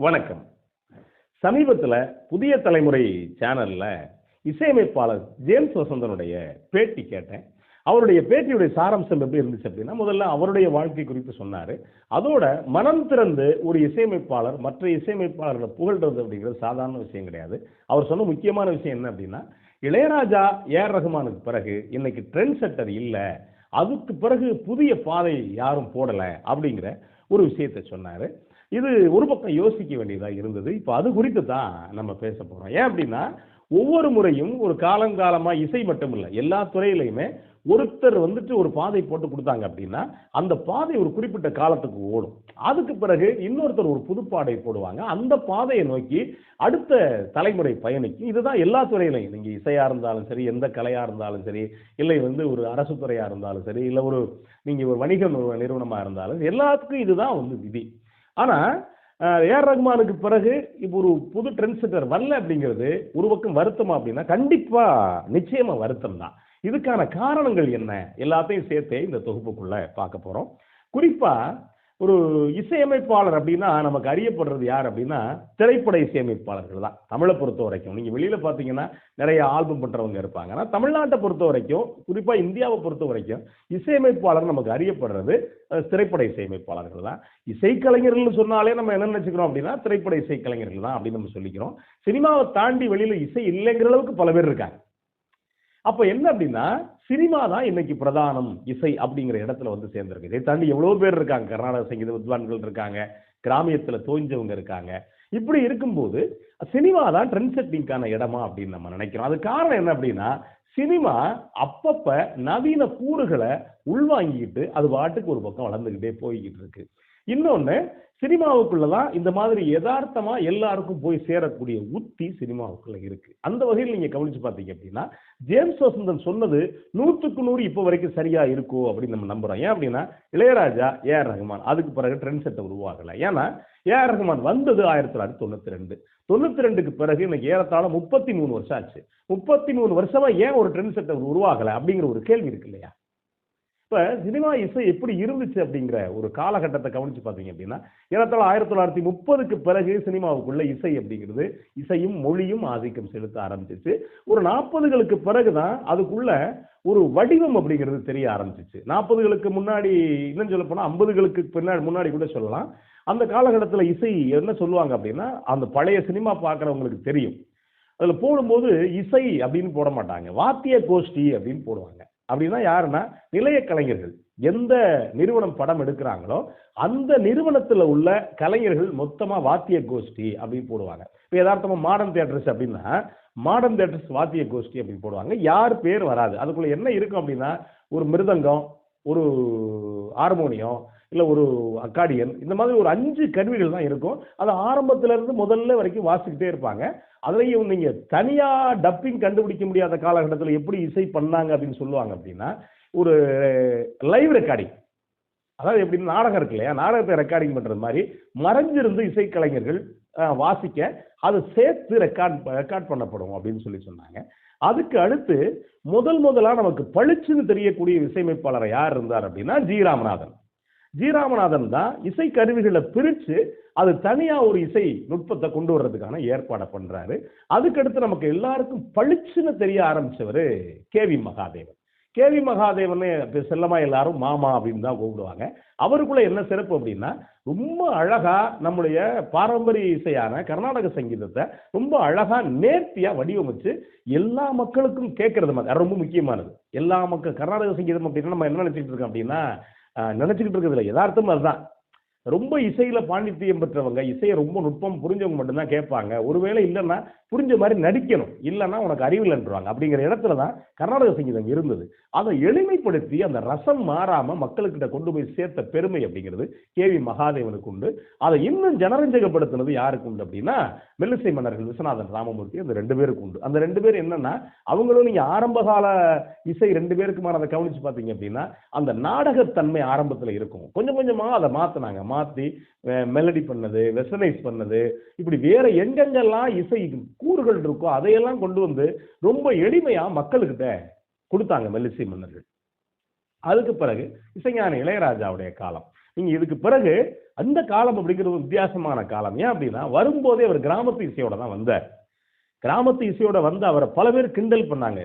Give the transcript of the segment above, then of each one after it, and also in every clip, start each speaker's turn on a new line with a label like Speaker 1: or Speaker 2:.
Speaker 1: வணக்கம். சமீபத்தில் புதிய தலைமுறை சேனல்ல இசையமைப்பாளர் ஜேம்ஸ் வசந்தனுடைய பேட்டி கேட்டேன். அவருடைய பேட்டியுடைய சாராம்சம் எப்படி இருந்துச்சு அப்படின்னா, முதல்ல அவருடைய வாழ்க்கை குறித்து சொன்னாரு. அதோட மனம் திறந்து ஒரு இசையமைப்பாளர் மற்ற இசையமைப்பாளர்களை புகழ்றது அப்படிங்கிறது சாதாரண விஷயம் கிடையாது. அவர் சொன்ன முக்கியமான விஷயம் என்ன அப்படின்னா, இளையராஜா ஏஆர் ரஹ்மானுக்கு பிறகு இன்னைக்கு ட்ரெண்ட் செட்டர் இல்லை, அதுக்கு பிறகு புதிய பாதை யாரும் போடலை அப்படிங்கிற ஒரு விஷயத்தை சொன்னாரு. இது ஒரு பக்கம் யோசிக்க வேண்டியதா இருந்தது. இப்போ அது குறித்து தான் நம்ம பேச போறோம். ஏன் அப்படின்னா, ஒவ்வொரு முறையும் ஒரு காலங்காலமா இசை மட்டும் இல்லை, எல்லா துறையிலையுமே ஒருத்தர் ஒரு பாதை போட்டு கொடுத்தாங்க அப்படின்னா அந்த பாதை ஒரு குறிப்பிட்ட காலத்துக்கு ஓடும். அதுக்கு பிறகு இன்னொருத்தர் ஒரு புதுப்பாதை போடுவாங்க. அந்த பாதையை நோக்கி அடுத்த தலைமுறை பயணிக்கும். இதுதான் எல்லா துறையிலையும், நீங்க இசையா இருந்தாலும் சரி, எந்த கலையா இருந்தாலும் சரி, இல்லை ஒரு அரசு துறையா இருந்தாலும் சரி, இல்லை நீங்க ஒரு வணிக நிறுவனமா இருந்தாலும் எல்லாத்துக்கும் இதுதான் விதி. ஆனா ஏஆர் ரஹ்மானுக்கு பிறகு இப்போ ஒரு புது ட்ரெண்ட் செட்டர் வரல அப்படிங்கிறது ஒரு பக்கம் வருத்தமா அப்படின்னா, கண்டிப்பா நிச்சயமா வருத்தம் தான். இதுக்கான காரணங்கள் என்ன, எல்லாத்தையும் சேர்த்தே இந்த தொகுப்புக்குள்ள பார்க்க போறோம். குறிப்பா ஒரு இசையமைப்பாளர் அப்படின்னா நமக்கு அறியப்படுறது யார் அப்படின்னா, திரைப்பட இசையமைப்பாளர்கள் தான். தமிழை பொறுத்த வரைக்கும் நீங்க வெளியில பார்த்தீங்கன்னா நிறைய ஆல்பம் பண்றவங்க இருப்பாங்க. ஆனால் தமிழ்நாட்டை பொறுத்த வரைக்கும், குறிப்பா இந்தியாவை பொறுத்த வரைக்கும் இசையமைப்பாளர் நமக்கு அறியப்படுறது திரைப்பட இசையமைப்பாளர்கள் தான். இசைக்கலைஞர்கள் சொன்னாலே நம்ம என்ன நினைச்சுக்கிறோம் அப்படின்னா, திரைப்பட இசைக்கலைஞர்கள் தான் அப்படின்னு நம்ம சொல்லிக்கிறோம். சினிமாவை தாண்டி வெளியில இசை இல்லைங்கிற அளவுக்கு பல பேர் இருக்காங்க. அப்ப என்ன அப்படின்னா, சினிமா தான் இன்னைக்கு பிரதானம், இசை அப்படிங்கிற இடத்துல சேர்ந்திருக்கு. இதை தாண்டி எவ்வளவு பேர் இருக்காங்க, கர்நாடக சங்கீத வித்வான்கள் இருக்காங்க, கிராமியத்துல தோய்ஞ்சவங்க இருக்காங்க. இப்படி இருக்கும்போது சினிமா தான் ட்ரெண்ட் செட்டிங்கான இடமா அப்படின்னு நம்ம நினைக்கிறோம். அது காரணம் என்ன அப்படின்னா, சினிமா அப்பப்ப நவீன கூறுகளை உள்வாங்கிட்டு அது பாட்டுக்கு ஒரு பக்கம் வளர்ந்துகிட்டே போய்கிட்டு இருக்கு. இன்னொன்னு, சினிமாவுக்குள்ளதான் இந்த மாதிரி யதார்த்தமா எல்லாருக்கும் போய் சேரக்கூடிய உத்தி சினிமாவுக்குள்ள இருக்கு. அந்த வகையில் நீங்க கவனிச்சு பார்த்தீங்க அப்படின்னா, ஜேம்ஸ் வசந்தன் சொன்னது 100% இப்ப வரைக்கும் சரியா இருக்கோ அப்படின்னு நம்ம நம்புறோம். ஏன் அப்படின்னா, இளையராஜா, ஏஆர் ரஹ்மான் அதுக்கு பிறகு ட்ரெண்ட் செட்டை உருவாகல. ஏன்னா ஏஆர் ரஹ்மான் வந்தது 1992. 92க்கு பிறகு இன்னைக்கு ஏறத்தாழ 33 வருஷம் ஆச்சு. 33 வருஷமா ஏன் ஒரு ட்ரெண்ட் செட்டை உருவாகல அப்படிங்கிற ஒரு கேள்வி இருக்கு இல்லையா? இப்ப சினிமா இசை எப்படி இருந்துச்சு அப்படிங்கிற ஒரு காலகட்டத்தை கவனிச்சு பார்த்தீங்க அப்படின்னா, ஏறத்தாழ 1930க்கு பிறகு சினிமாவுக்குள்ள இசை அப்படிங்கிறது, இசையும் மொழியும் ஆதிக்கம் செலுத்த ஆரம்பிச்சிச்சு. ஒரு 40களுக்கு பிறகுதான் அதுக்குள்ள ஒரு வடிவம் அப்படிங்கிறது தெரிய ஆரம்பிச்சிச்சு. 40களுக்கு முன்னாடி, இன்னும் சொல்ல போனா 50களுக்கு முன்னாடி கூட சொல்லலாம். அந்த காலகட்டத்தில் இசை என்ன சொல்லுவாங்க அப்படின்னா, அந்த பழைய சினிமா பார்க்குறவங்களுக்கு தெரியும். அதுல போடும்போது இசை அப்படின்னு போட மாட்டாங்க, வாத்திய கோஷ்டி அப்படின்னு போடுவாங்க. அப்படின்னா யாருன்னா, நிலைய கலைஞர்கள். எந்த நிறுவனம் படம் எடுக்கிறாங்களோ அந்த நிறுவனத்துல உள்ள கலைஞர்கள் மொத்தமா வாத்திய கோஷ்டி அப்படின்னு போடுவாங்க. இப்போ யதார்த்தமா மாடர்ன் தியேட்டர்ஸ் அப்படின்னா, மாடர்ன் தியேட்டர்ஸ் வாத்திய கோஷ்டி அப்படின்னு போடுவாங்க. யார் பேர் வராது. அதுக்குள்ள என்ன இருக்கும் அப்படின்னா, ஒரு மிருதங்கம், ஒரு ஹார்மோனியம், இல்ல ஒரு அக்காடியன், இந்த மாதிரி ஒரு 5 கருவிகள் தான் இருக்கும். அது ஆரம்பத்துல இருந்து முதல்ல வரைக்கும் வாசிக்கிட்டே இருப்பாங்க. அதுலயும் நீங்க தனியா டப்பிங் கண்டுபிடிக்க முடியாத காலகட்டத்தில் எப்படி இசை பண்ணாங்க அப்படின்னு சொல்லுவாங்க அப்படின்னா, ஒரு லைவ் ரெக்கார்டிங். அதாவது எப்படின்னா, நாடகம் இருக்கு இல்லையா, நாடகத்தை ரெக்கார்டிங் பண்றது மாதிரி மறைஞ்சிருந்து இசைக்கலைஞர்கள் வாசிக்க அதை சேர்த்து ரெக்கார்ட் பண்ணப்படும் அப்படின்னு சொன்னாங்க. அதுக்கு அடுத்து முதலா நமக்கு பளிச்சுன்னு தெரியக்கூடிய இசையமைப்பாளர் யார் இருந்தார் அப்படின்னா, ஜி ராமநாதன். ஜி ராமநாதன் தான் இசை கருவிகளை பிரிச்சு அது தனியா ஒரு இசை நுட்பத்தை கொண்டு வர்றதுக்கான ஏற்பாடை பண்றாரு. அதுக்கடுத்து நமக்கு எல்லாருக்கும் பளிச்சுன்னு தெரிய ஆரம்பிச்சவர் கேவி மகாதேவன். கேவி மகாதேவன் செல்லமா எல்லாரும் மாமா அப்படின்னு தான் கூப்பிடுவாங்க. அவருக்குள்ள என்ன சிறப்பு அப்படின்னா, ரொம்ப அழகா நம்முடைய பாரம்பரிய இசையான கர்நாடக சங்கீதத்தை ரொம்ப அழகா நேர்த்தியா வடிவமைச்சு எல்லா மக்களுக்கும் கேட்கறது மாதிரி. ரொம்ப முக்கியமானது, எல்லா மக்கள் கர்நாடக சங்கீதம் அப்படின்னா நம்ம என்ன நினைச்சிட்டு இருக்கோம் அப்படின்னா, நினைச்சுக்கிட்டு இருக்கிறது இல்லை, யதார்த்தம் அதுதான். ரொம்ப இசையில பாண்டித்தியம் பெற்றவங்க, இசையை ரொம்ப நுட்பம் புரிஞ்சவங்க மட்டும்தான் கேட்பாங்க. ஒருவேளை இல்லைன்னா புரிஞ்ச மாதிரி நடிக்கணும், இல்லைன்னா உனக்கு அறிவில்லைன்றாங்க. அப்படிங்கிற இடத்துல தான் கர்நாடக சங்கீதம் இருந்தது. அதை எளிமைப்படுத்தி அந்த ரசம் மாறாம மக்களுக்கிட்ட கொண்டு போய் சேர்த்த பெருமை அப்படிங்கிறது கேவி மகாதேவனுக்கு உண்டு. அதை இன்னும் ஜனரஞ்சகப்படுத்தினது யாருக்கு உண்டு அப்படின்னா, மெல்லிசை மன்னர்கள் விஸ்வநாதன் ராமமூர்த்தி, அந்த 2 பேருக்கு உண்டு. அந்த 2 பேர் என்னன்னா, அவங்களும் நீங்க ஆரம்ப கால இசை 2 பேருக்குமானதை கவனிச்சு பார்த்தீங்க அப்படின்னா, அந்த நாடகத்தன்மை ஆரம்பத்தில் இருக்கும். கொஞ்சம் கொஞ்சமா அதை மாத்தி மெலடி பண்ணது, வெஸ்டர்னைஸ் பண்ணது, இப்படி வேற எங்கெங்கெல்லாம் இசை கூறுகள் இருக்கோ அதையெல்லாம் கொண்டு வந்து ரொம்ப எளிமையா மக்களுக்கிட்ட கொடுத்தாங்க மெல்லிசை மன்னர்கள். அதுக்கு பிறகு இசைஞானி இளையராஜாவுடைய காலம். நீங்க இதுக்கு பிறகு அந்த காலம் அப்படிங்கிறது வித்தியாசமான காலம். ஏன் அப்படின்னா வரும்போதே அவர் கிராமத்து இசையோட தான் வந்தார். கிராமத்து இசையோட வந்து அவரை பல பேர் கிண்டல் பண்ணாங்க.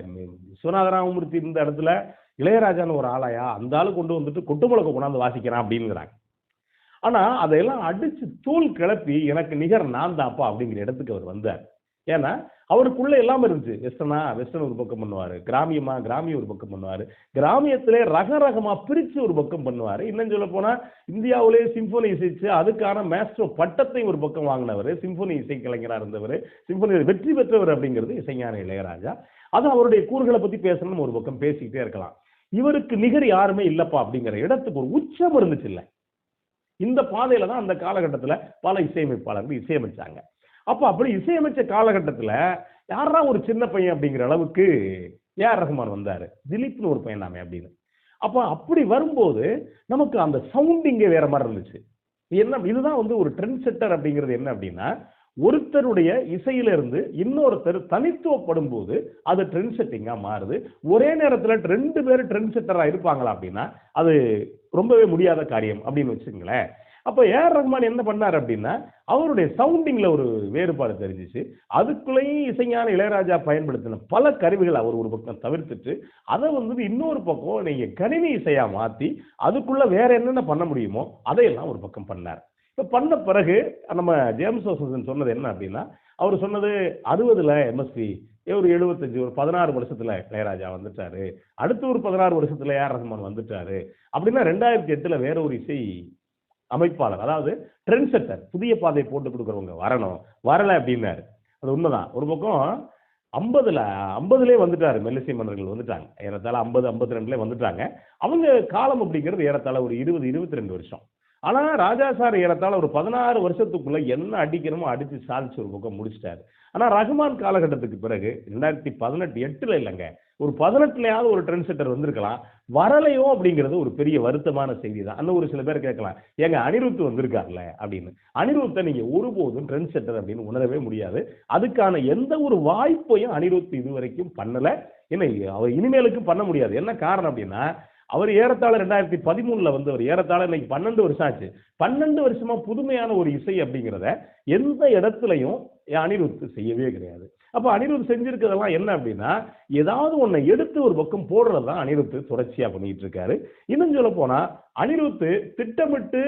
Speaker 1: விஸ்வநாத ராமமூர்த்தி இருந்த இடத்துல இளையராஜான்னு ஒரு ஆளாயா, அந்த ஆளு கொண்டு வந்துட்டு கொட்டு முழக்க கொண்டாந்து வாசிக்கிறான் அப்படிங்கிறாங்க. ஆனா அதையெல்லாம் அடிச்சு தூள் கிளப்பி எனக்கு நிகர் நான் தான்ப்பா அப்படிங்கிற இடத்துக்கு அவர் வந்தார். ஏன்னா அவருக்குள்ள எல்லாமே இருந்துச்சு. வெஸ்டர்ன் ஒரு பக்கம் பண்ணுவாரு, கிராமிய ஒரு பக்கம் பண்ணுவாரு, கிராமியத்திலே ரகரகமா பிரிச்சு ஒரு பக்கம் பண்ணுவாரு. இன்னும் சொல்ல போனா இந்தியாவிலே சிம்பொனி இசைச்சு அதுக்கான மேஸ்ட்ரோ பட்டத்தை ஒரு பக்கம் வாங்கினவர், சிம்பொனி இசை கலைஞராக இருந்தவர், சிம்பொனி வெற்றி பெற்றவர் அப்படிங்கிறது இசைஞானி இளையராஜா. அது அவருடைய கூறுகளை பத்தி பேசணும்னு ஒரு பக்கம் பேசிக்கிட்டே இருக்கலாம். இவருக்கு நிகர் யாருமே இல்லப்பா அப்படிங்கிற இடத்துக்கு ஒரு உச்சம் இருந்துச்சு இல்ல. இந்த பாதையில தான் அந்த காலகட்டத்தில் பல இசையமைப்பாளர்கள் இசையமைச்சாங்க. அப்ப அப்படி இசையமைச்ச காலகட்டத்தில் யாரா ஒரு சின்ன பையன் அப்படிங்கிற அளவுக்கு ஏஆர் ரஹ்மான் வந்தாரு. திலீப்னு ஒரு பையன் நாமே அப்படின்னு. அப்ப அப்படி வரும்போது நமக்கு அந்த சவுண்டிங்கே வேற மாதிரி இருந்துச்சு. இதுதான் வந்து ஒரு ட்ரெண்ட் செட்டர் அப்படிங்கிறது. என்ன அப்படின்னா ஒருத்தருடைய இசையிலிருந்து இன்னொருத்தர் தனித்துவப்படும் போது அது ட்ரெண்ட் செட்டிங்கா மாறுது. ஒரே நேரத்தில் 2 பேர் ட்ரெண்ட் செட்டரா இருப்பாங்களா அப்படின்னா அது ரொம்பவே முடியாத காரியம் அப்படின்னு வச்சுங்களேன். அப்ப ஏஆர் ரஹ்மான் என்ன பண்ணார் அப்படின்னா அவருடைய சவுண்டிங்ல ஒரு வேறுபாடு தெரிஞ்சிச்சு. அதுக்குள்ளேயும் இசைஞான இளையராஜா பயன்படுத்தின பல கருவிகள் அவர் ஒரு பக்கம் தவிர்த்துட்டு அதை வந்து இன்னொரு பக்கம் நீங்க கணினி இசையா மாத்தி அதுக்குள்ள வேற என்னென்ன பண்ண முடியுமோ அதையெல்லாம் ஒரு பக்கம் பண்ணார். இப்ப பண்ண பிறகு நம்ம ஜேம்ஸ் வசந்தன் சொன்னது என்ன அப்படின்னா அவர் சொன்னது 60ல எம்எஸ்வி, ஒரு 75 ஒரு 16 வருஷத்துல இளையராஜா வந்துட்டாரு, அடுத்து ஒரு 16 வருஷத்துல ஏஆர் ரஹ்மான் வந்துட்டாரு அப்படின்னா 2008ல வேற ஒரு இசை அமைப்பாளர், அதாவது ட்ரெண்ட் செட்டர், புதிய பாதை போட்டு கொடுக்குறவங்க வரணும், வரல அப்படின்னாரு. அது உண்மைதான். ஒரு பக்கம் 50லே வந்துட்டாரு, மெல்லிசை மன்னர்கள் வந்துட்டாங்க, ஏறத்தாழ 50 52லே வந்துட்டாங்க. அவங்க காலம் அப்படிங்கிறது ஏறத்தாழ ஒரு 20 22 வருஷம். ஆனா ராஜா சார் ஏறத்தாழ ஒரு 16 வருஷத்துக்குள்ள என்ன அடிக்கணுமோ அடிச்சு சாதிச்சு ஒரு பக்கம் முடிச்சிட்டாரு. ஆனா ரஹ்மான் காலகட்டத்துக்கு பிறகு 2018 இல்லைங்க, ஒரு 18லயாவது ஒரு ட்ரெண்ட் செட்டர் வந்திருக்கலாம், வரலையோ அப்படிங்கிறது ஒரு பெரிய வருத்தமான செய்தி தான். அந்த ஒரு சில பேர் கேட்கலாம், ஏங்க அனிருத் வந்திருக்காருல்ல அப்படின்னு. அனிருத்தை நீங்க ஒருபோதும் ட்ரெண்ட் செட்டர் அப்படின்னு உணரவே முடியாது. அதுக்கான எந்த ஒரு வாய்ப்பையும் அனிருத் இதுவரைக்கும் பண்ணல. என்ன அவர் இனிமேலுக்கும் பண்ண முடியாது. என்ன காரணம் அப்படின்னா அவர் ஏறத்தாழ 2013ல வந்தவர், ஏறத்தாழ இன்னைக்கு 12 வருஷம் ஆச்சு. 12 வருஷமா புதுமையான ஒரு இசை அப்படிங்கிறத எந்த இடத்துலையும் அனிருத் செய்யவே கிடையாது. அப்ப அனிருத் செஞ்சிருக்கிறதெல்லாம் என்ன அப்படின்னா ஏதாவது ஒன்னை எடுத்து ஒரு பக்கம் போடுறதுதான் அனிருத் தொடர்ச்சியா பண்ணிட்டு இருக்காரு. இன்னும் சொல்ல போனா அனிருத் திட்டமிட்டு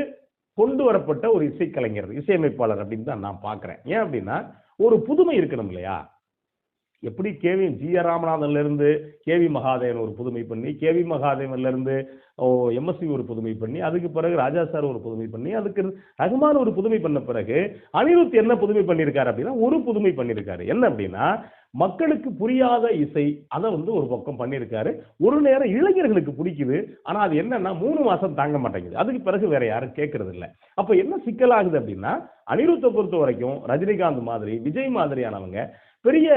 Speaker 1: கொண்டு வரப்பட்ட ஒரு இசைக்கலைஞர், இசையமைப்பாளர் அப்படின்னு தான் நான் பாக்குறேன். ஏன் அப்படின்னா ஒரு புதுமை இருக்கணும் இல்லையா. எப்படி ஜி.ஆர். ராமநாதன்ல இருந்து கேவி மகாதேவன் ஒரு புதுமை பண்ணி, கேவி மகாதேவன்ல இருந்து எம்எஸ்வி ஒரு புதுமை பண்ணி, அதுக்கு பிறகு ராஜா சார் ஒரு புதுமை பண்ணி, அதுக்கு ரஹ்மான் ஒரு புதுமை பண்ண பிறகு அனிருத் என்ன புதுமை பண்ணியிருக்காரு அப்படின்னா ஒரு புதுமை பண்ணியிருக்காரு. என்ன அப்படின்னா மக்களுக்கு புரியாத இசை அதை வந்து ஒரு பக்கம் பண்ணியிருக்காரு. ஒரு நேரம் இளைஞர்களுக்கு பிடிக்குது, ஆனா அது என்னன்னா 3 மாசம் தாங்க மாட்டேங்குது. அதுக்கு பிறகு வேற யாரும் கேட்கறது இல்லை. அப்ப என்ன சிக்கலாகுது அப்படின்னா அனிருத்தை பொறுத்த வரைக்கும் ரஜினிகாந்த் மாதிரி, விஜய் மாதிரியானவங்க பெரிய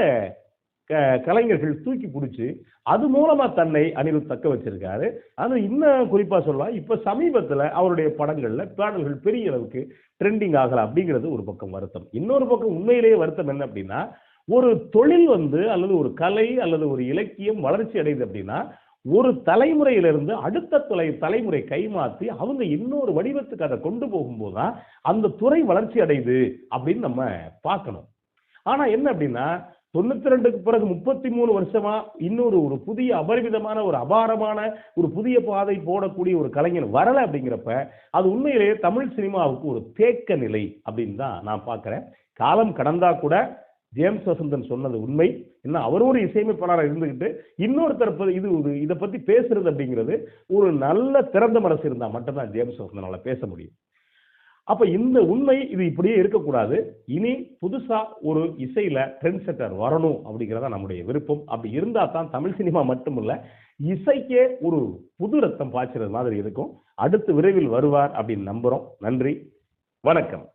Speaker 1: கலைஞர்கள் தூக்கி பிடிச்சு அது மூலமா தன்னை அனிருத் தக்க வச்சிருக்காரு. அது இன்னும் குறிப்பா சொல்லலாம், இப்ப சமீபத்துல அவருடைய படங்கள்ல பாடல்கள் பெரிய அளவுக்கு ட்ரெண்டிங் ஆகல அப்படிங்கிறது ஒரு பக்கம் வருத்தம். இன்னொரு பக்கம் உண்மையிலேயே வருத்தம் என்ன அப்படின்னா ஒரு தொழில் வந்து அல்லது ஒரு கலை அல்லது ஒரு இலக்கியம் வளர்ச்சி அடையுது அப்படின்னா ஒரு தலைமுறையிலிருந்து அடுத்த தலைமுறை கைமாற்றி அவங்க இன்னொரு வடிவத்துக்கு அதை கொண்டு போகும்போதுதான் அந்த துறை வளர்ச்சி அடையுது அப்படின்னு நம்ம பார்க்கணும். ஆனா என்ன அப்படின்னா 92க்கு பிறகு 33 வருஷமா இன்னொரு ஒரு புதிய அபரிமிதமான ஒரு அபாரமான ஒரு புதிய பாதை போடக்கூடிய ஒரு கலைஞர் வரல அப்படிங்கிறப்ப அது உண்மையிலேயே தமிழ் சினிமாவுக்கு ஒரு தேக்க நிலை அப்படின்னு தான் நான் பார்க்கிறேன். காலம் கடந்தா கூட ஜேம்ஸ் வசந்தன் சொன்னது உண்மை. என்ன அவர் ஒரு இசையமைப்பாளராக இருந்துகிட்டு இன்னொருத்தர் இதை பத்தி பேசுறது அப்படிங்கிறது ஒரு நல்ல திறந்த மனசு இருந்தா மட்டும்தான் ஜேம்ஸ் வசந்தனால பேச முடியும். அப்ப இந்த உண்மை இது இப்படியே இருக்கக்கூடாது. இனி புதுசா ஒரு இசையில ட்ரெண்ட் செட்டர் வரணும் அப்படிங்கிறதா நம்முடைய விருப்பம். அப்படி இருந்தா தான் தமிழ் சினிமா மட்டுமில்ல இசைக்கே ஒரு புது ரத்தம் பாய்ச்சறது மாதிரி இருக்கும். அடுத்து விரைவில் வருவார் அப்படின்னு நம்புறோம். நன்றி, வணக்கம்.